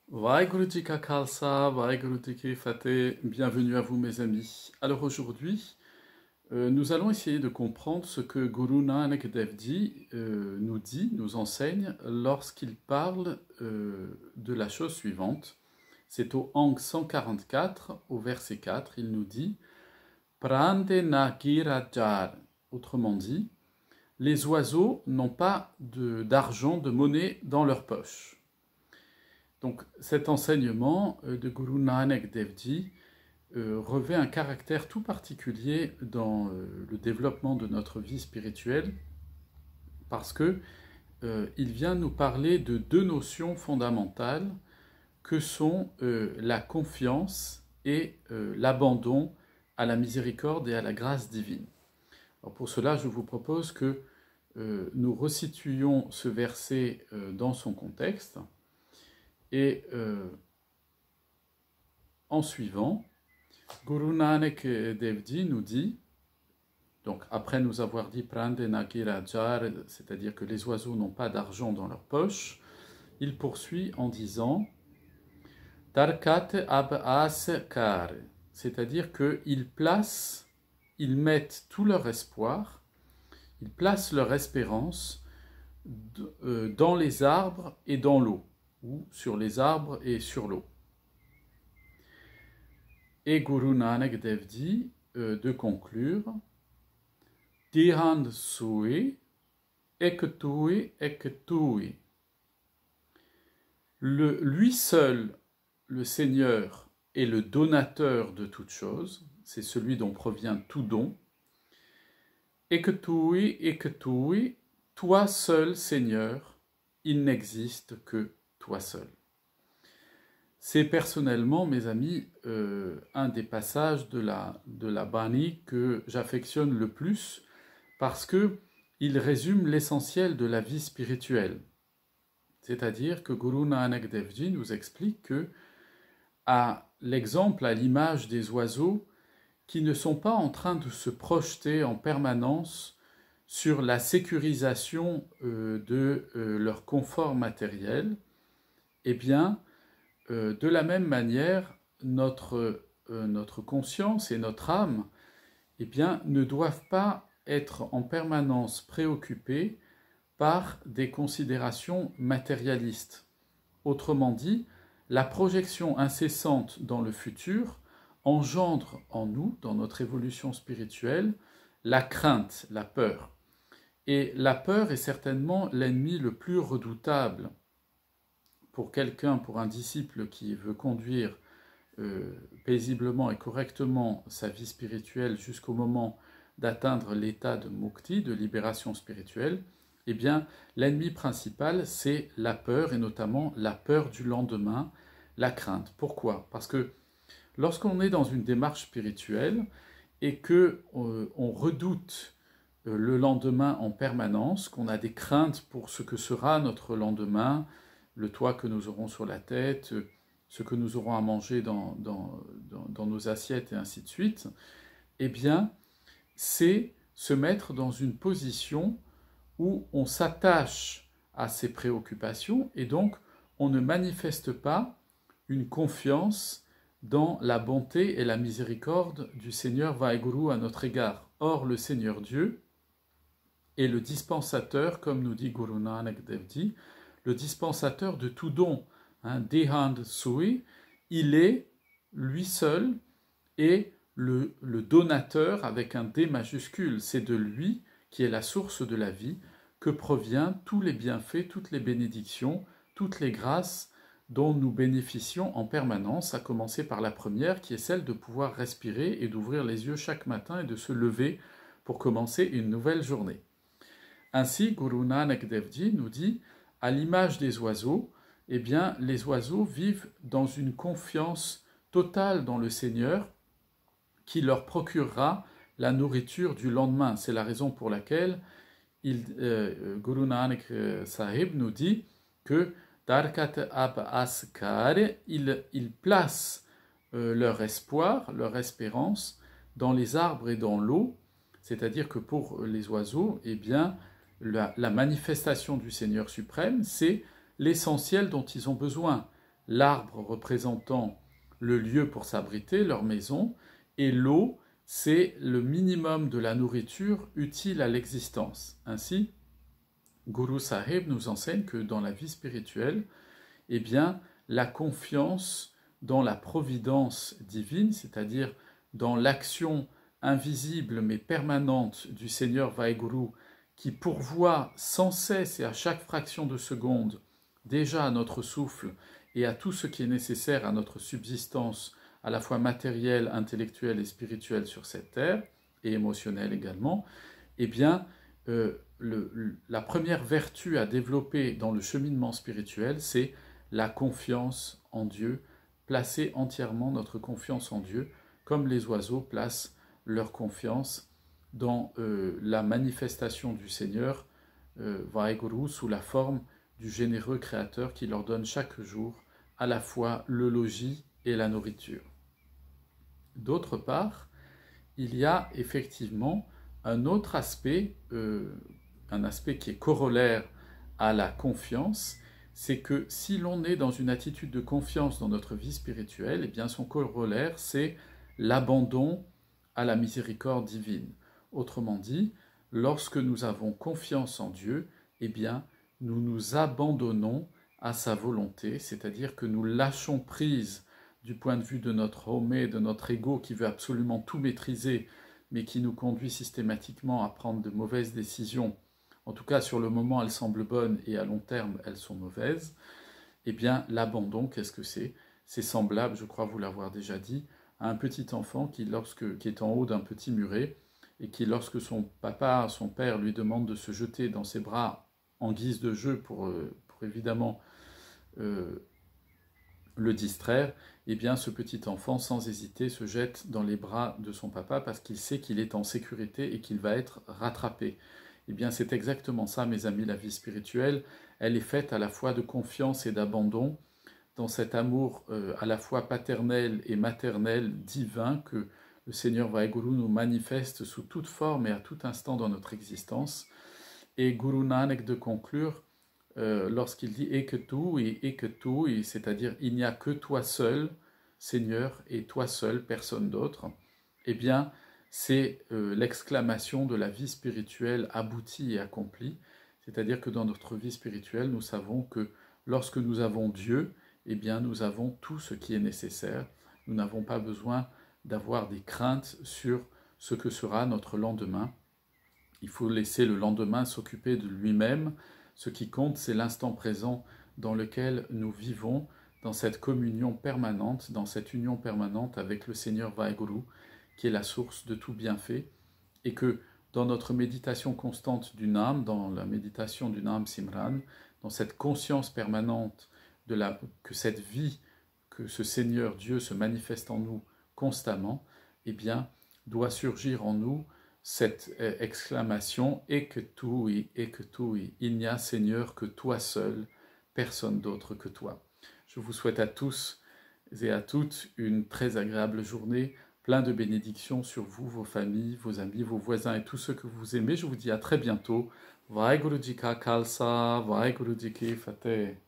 Vaheguru Ji Ka Khalsa, Vaheguru Ji Ki Fateh, bienvenue à vous mes amis. Alors aujourd'hui, nous allons essayer de comprendre ce que Guru Nanak Dev Ji nous enseigne lorsqu'il parle de la chose suivante. C'est au Ang 144, au verset 4, il nous dit Prande na Girajar, autrement dit, les oiseaux n'ont pas d'argent, de monnaie dans leur poche. Donc cet enseignement de Guru Nanak Dev Ji revêt un caractère tout particulier dans le développement de notre vie spirituelle parce que il vient nous parler de deux notions fondamentales que sont la confiance et l'abandon à la miséricorde et à la grâce divine. Alors pour cela, je vous propose que nous resituions ce verset dans son contexte. Et en suivant, Guru Nanak Dev Ji nous dit, donc après nous avoir dit Prandena Kirajar, c'est-à-dire que les oiseaux n'ont pas d'argent dans leur poche, il poursuit en disant Darkat Ab'as Kar, c'est-à-dire qu'ils mettent tout leur espoir, ils placent leur espérance dans les arbres et dans l'eau, ou sur les arbres et sur l'eau. Et Guru Nanak Dev dit de conclure Dihand Sui Ektui Ektui. Lui seul, le Seigneur, est le donateur de toutes choses, c'est celui dont provient tout don. Ektui Ektui, toi seul, Seigneur, il n'existe que toi seul. C'est personnellement, mes amis, un des passages de la Bani que j'affectionne le plus parce que il résume l'essentiel de la vie spirituelle. C'est-à-dire que Guru Nanak Dev Ji nous explique que, à l'exemple, à l'image des oiseaux qui ne sont pas en train de se projeter en permanence sur la sécurisation de leur confort matériel, eh bien, de la même manière, notre conscience et notre âme eh bien, ne doivent pas être en permanence préoccupées par des considérations matérialistes. Autrement dit, la projection incessante dans le futur engendre en nous, dans notre évolution spirituelle, la crainte, la peur. Et la peur est certainement l'ennemi le plus redoutable pour quelqu'un, pour un disciple qui veut conduire paisiblement et correctement sa vie spirituelle jusqu'au moment d'atteindre l'état de mukti, de libération spirituelle, eh bien, l'ennemi principal, c'est la peur, et notamment la peur du lendemain, la crainte. Pourquoi? Parce que lorsqu'on est dans une démarche spirituelle et que on redoute le lendemain en permanence, qu'on a des craintes pour ce que sera notre lendemain, le toit que nous aurons sur la tête, ce que nous aurons à manger dans nos assiettes et ainsi de suite, eh bien, c'est se mettre dans une position où on s'attache à ces préoccupations et donc on ne manifeste pas une confiance dans la bonté et la miséricorde du Seigneur Vaheguru à notre égard. Or, le Seigneur Dieu est le dispensateur, comme nous dit Guru Nanak Dev Ji, le dispensateur de tout don, Dehand Sui, il est lui seul et le donateur avec un D majuscule. C'est de lui qui est la source de la vie que provient tous les bienfaits, toutes les bénédictions, toutes les grâces dont nous bénéficions en permanence, à commencer par la première qui est celle de pouvoir respirer et d'ouvrir les yeux chaque matin et de se lever pour commencer une nouvelle journée. Ainsi, Guru Nanak Dev Ji nous dit à l'image des oiseaux, eh bien, les oiseaux vivent dans une confiance totale dans le Seigneur qui leur procurera la nourriture du lendemain. C'est la raison pour laquelle Guru Nanak Sahib nous dit que Darkat Ab Askar, ils placent leur espoir, leur espérance dans les arbres et dans l'eau, c'est-à-dire que pour les oiseaux, eh bien, la manifestation du Seigneur suprême, c'est l'essentiel dont ils ont besoin. l'arbre représentant le lieu pour s'abriter, leur maison, et l'eau, c'est le minimum de la nourriture utile à l'existence. Ainsi, Guru Sahib nous enseigne que dans la vie spirituelle, eh bien, la confiance dans la providence divine, c'est-à-dire dans l'action invisible mais permanente du Seigneur Vaheguru, qui pourvoit sans cesse et à chaque fraction de seconde déjà à notre souffle et à tout ce qui est nécessaire à notre subsistance, à la fois matérielle, intellectuelle et spirituelle sur cette terre, et émotionnelle également, eh bien, la première vertu à développer dans le cheminement spirituel, c'est la confiance en Dieu, placer entièrement notre confiance en Dieu, comme les oiseaux placent leur confiance dans la manifestation du Seigneur, Vaheguru, sous la forme du généreux Créateur qui leur donne chaque jour à la fois le logis et la nourriture. D'autre part, il y a effectivement un autre aspect, un aspect qui est corollaire à la confiance, c'est que si l'on est dans une attitude de confiance dans notre vie spirituelle, eh bien son corollaire, c'est l'abandon à la miséricorde divine. Autrement dit, lorsque nous avons confiance en Dieu, eh bien, nous nous abandonnons à sa volonté, c'est-à-dire que nous lâchons prise du point de vue de notre homme, de notre ego qui veut absolument tout maîtriser, mais qui nous conduit systématiquement à prendre de mauvaises décisions. En tout cas, sur le moment, elles semblent bonnes et à long terme, elles sont mauvaises. Eh bien, l'abandon, qu'est-ce que c'est? C'est semblable, je crois vous l'avoir déjà dit, à un petit enfant qui est en haut d'un petit muret et qui, lorsque son papa, son père lui demande de se jeter dans ses bras en guise de jeu pour évidemment le distraire, eh bien ce petit enfant, sans hésiter, se jette dans les bras de son papa parce qu'il sait qu'il est en sécurité et qu'il va être rattrapé. Eh bien c'est exactement ça, mes amis, la vie spirituelle. Elle est faite à la fois de confiance et d'abandon, dans cet amour à la fois paternel et maternel, divin, que le Seigneur Vaheguru nous manifeste sous toute forme et à tout instant dans notre existence. Et Guru Nanak de conclure, lorsqu'il dit « et que tu », c'est-à-dire « il n'y a que toi seul, Seigneur, et toi seul, personne d'autre », eh bien, c'est l'exclamation de la vie spirituelle aboutie et accomplie, c'est-à-dire que dans notre vie spirituelle, nous savons que lorsque nous avons Dieu, eh bien, nous avons tout ce qui est nécessaire. Nous n'avons pas besoin d'avoir des craintes sur ce que sera notre lendemain. Il faut laisser le lendemain s'occuper de lui-même. Ce qui compte, c'est l'instant présent dans lequel nous vivons, dans cette communion permanente, dans cette union permanente avec le Seigneur Vaheguru, qui est la source de tout bienfait, et que dans notre méditation constante du Nam, dans la méditation du Nam Simran, dans cette conscience permanente que cette vie, que ce Seigneur Dieu se manifeste en nous constamment, eh bien, doit surgir en nous cette exclamation « et que tu, il n'y a Seigneur que toi seul, personne d'autre que toi ». Je vous souhaite à tous et à toutes une très agréable journée, plein de bénédictions sur vous, vos familles, vos amis, vos voisins et tous ceux que vous aimez. Je vous dis à très bientôt. Vaheguru Ji Ka Khalsa, Vaheguru Ji Ki Fateh.